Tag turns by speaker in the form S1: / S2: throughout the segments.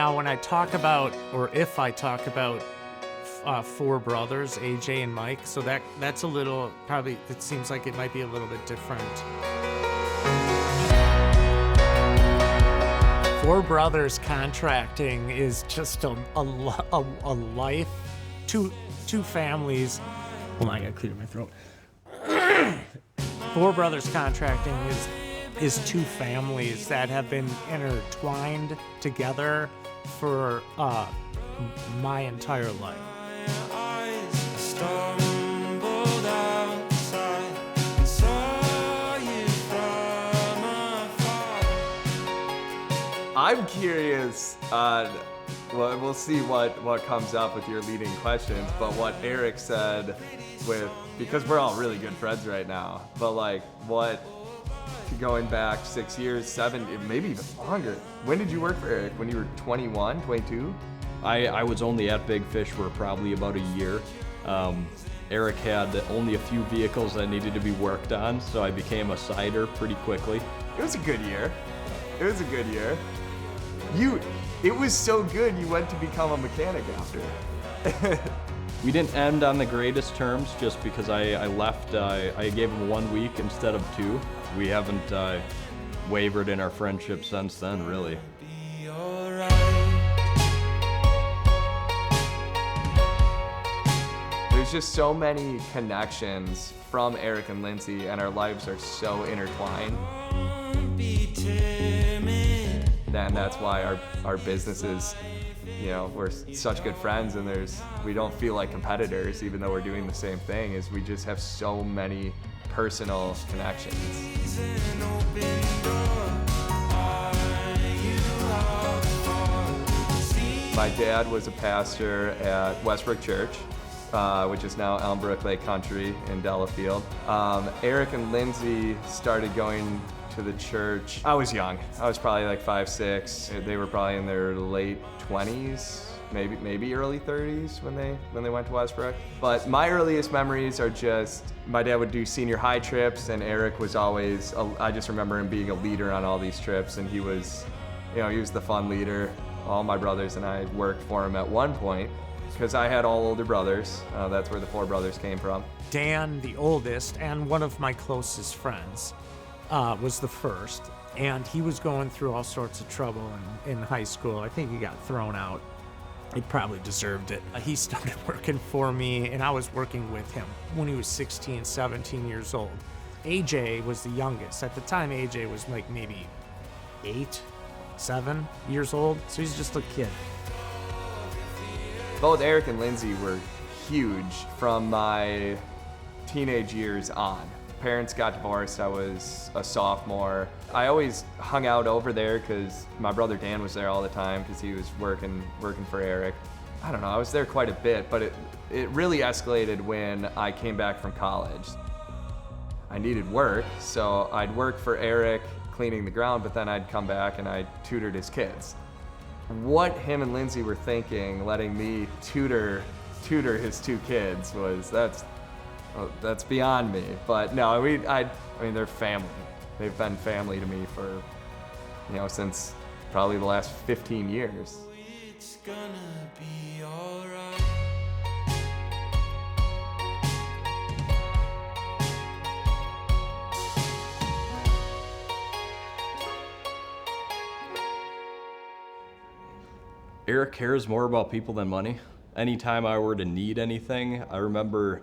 S1: Now, when I talk about, or if I talk about four brothers, AJ and Mike, so that's a little, probably, it seems like it might be a little bit different. Four Brothers Contracting is just a life, two families. Hold on, I gotta clear my throat. Four Brothers Contracting is two families that have been intertwined together for my entire life.
S2: I'm curious, well, we'll see what comes up with your leading questions, but what Erik said because we're all really good friends right now, but like going back 6 years, 7, maybe even longer. When did you work for Erik? When you were 21, 22?
S3: I was only at Big Fish for probably about a year. Erik had only a few vehicles that needed to be worked on, so I became a sider pretty quickly.
S2: It was a good year. It was so good you went to become a mechanic after.
S3: We didn't end on the greatest terms just because I left, I gave him 1 week instead of 2. We haven't wavered in our friendship since then, really.
S2: There's just so many connections from Erik and Lindsay, and our lives are so intertwined. And that's why our businesses, we're such good friends, and we don't feel like competitors, even though we're doing the same thing, is we just have so many personal connections. My dad was a pastor at Westbrook Church, which is now Elmbrook Lake Country in Delafield. Erik and Lindsay started going to the church. I was young. I was probably like 5, 6. They were probably in their late 20s, maybe early 30s when they went to Westbrook. But my earliest memories are just my dad would do senior high trips, and Erik was always. I just remember him being a leader on all these trips, and he was the fun leader. All my brothers and I worked for him at one point because I had all older brothers. That's where the Four Brothers came from.
S1: Dan, the oldest, and one of my closest friends, was the first, and he was going through all sorts of trouble in high school. I think he got thrown out. He probably deserved it. He started working for me, and I was working with him when he was 16, 17 years old. AJ was the youngest. At the time, AJ was like maybe 8, 7 years old, so he's just a kid.
S2: Both Erik and Lindsay were huge from my teenage years on. Parents got divorced. I was a sophomore. I always hung out over there because my brother Dan was there all the time because he was working for Erik. I don't know, I was there quite a bit, but it really escalated when I came back from college. I needed work, so I'd work for Erik cleaning the ground, but then I'd come back and I tutored his kids. What him and Lindsay were thinking, letting me tutor his 2 kids, that's beyond me. But no, I mean, they're family. They've been family to me for, since probably the last 15 years. It's gonna be all right.
S3: Erik cares more about people than money. Anytime I were to need anything, I remember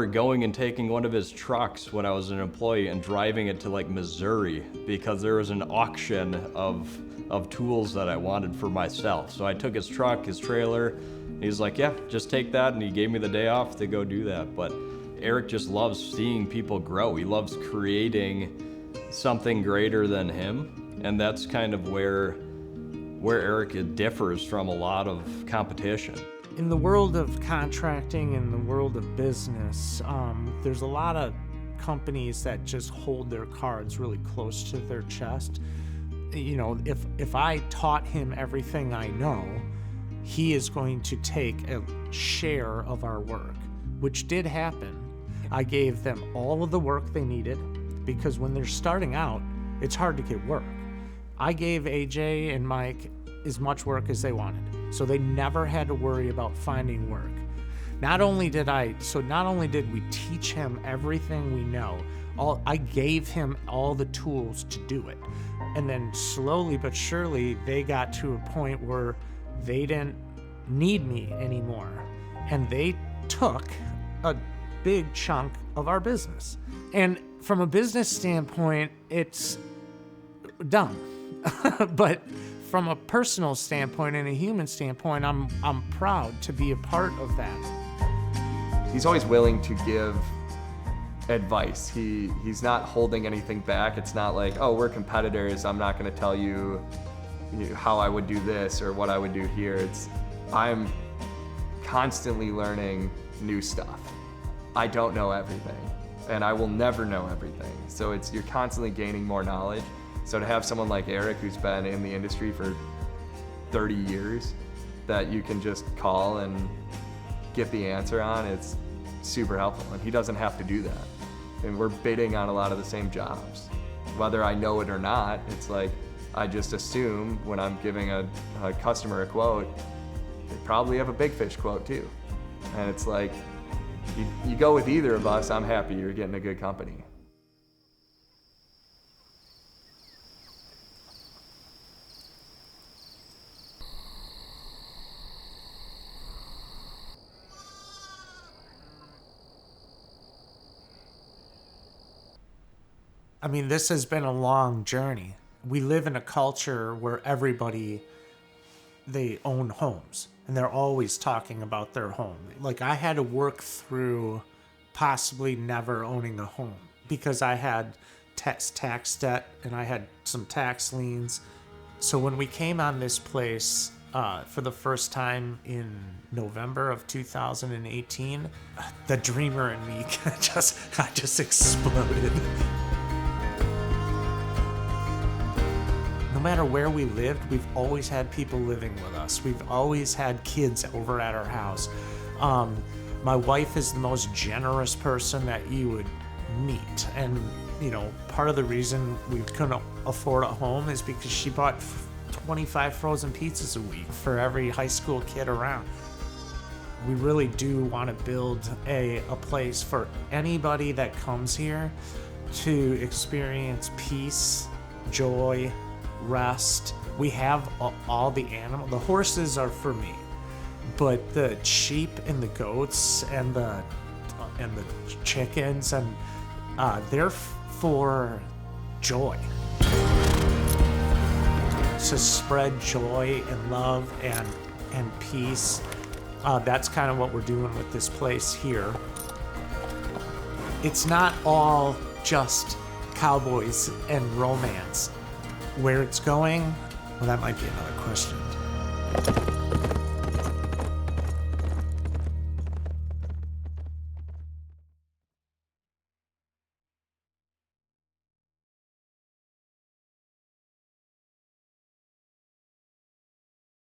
S3: going and taking one of his trucks when I was an employee and driving it to like Missouri because there was an auction of tools that I wanted for myself. So I took his truck, his trailer, and he's like, yeah, just take that, and he gave me the day off to go do that. But Erik just loves seeing people grow. He loves creating something greater than him, and that's kind of where Erik differs from a lot of competition.
S1: In the world of contracting, in the world of business, there's a lot of companies that just hold their cards really close to their chest. If I taught him everything I know, he is going to take a share of our work, which did happen. I gave them all of the work they needed because when they're starting out, it's hard to get work. I gave AJ and Mike as much work as they wanted. So they never had to worry about finding work. Not only did we teach him everything we know, I gave him all the tools to do it. And then slowly but surely, they got to a point where they didn't need me anymore. And they took a big chunk of our business. And from a business standpoint, it's dumb. But from a personal standpoint and a human standpoint, I'm proud to be a part of that.
S2: He's always willing to give advice. He's not holding anything back. It's not like, oh, we're competitors, I'm not going to tell you how I would do this or what I would do here. I'm constantly learning new stuff. I don't know everything, and I will never know everything. So you're constantly gaining more knowledge. So to have someone like Erik, who's been in the industry for 30 years, that you can just call and get the answer on, it's super helpful. And he doesn't have to do that. And we're bidding on a lot of the same jobs. Whether I know it or not, it's like, I just assume when I'm giving a customer a quote, they probably have a big fish quote too. And it's like, you go with either of us, I'm happy you're getting a good company.
S1: I mean, this has been a long journey. We live in a culture where they own homes, and they're always talking about their home. Like, I had to work through possibly never owning a home because I had tax debt and I had some tax liens. So when we came on this place for the first time in November of 2018, the dreamer in me just exploded. No matter where we lived, we've always had people living with us. We've always had kids over at our house. My wife is the most generous person that you would meet. And, part of the reason we couldn't afford a home is because she bought 25 frozen pizzas a week for every high school kid around. We really do want to build a place for anybody that comes here to experience peace, joy, rest. We have all the animals. The horses are for me, but the sheep and the goats and the chickens and they're for joy. To spread joy and love and peace. That's kind of what we're doing with this place here. It's not all just cowboys and romance. Where it's going, well, that might be another question.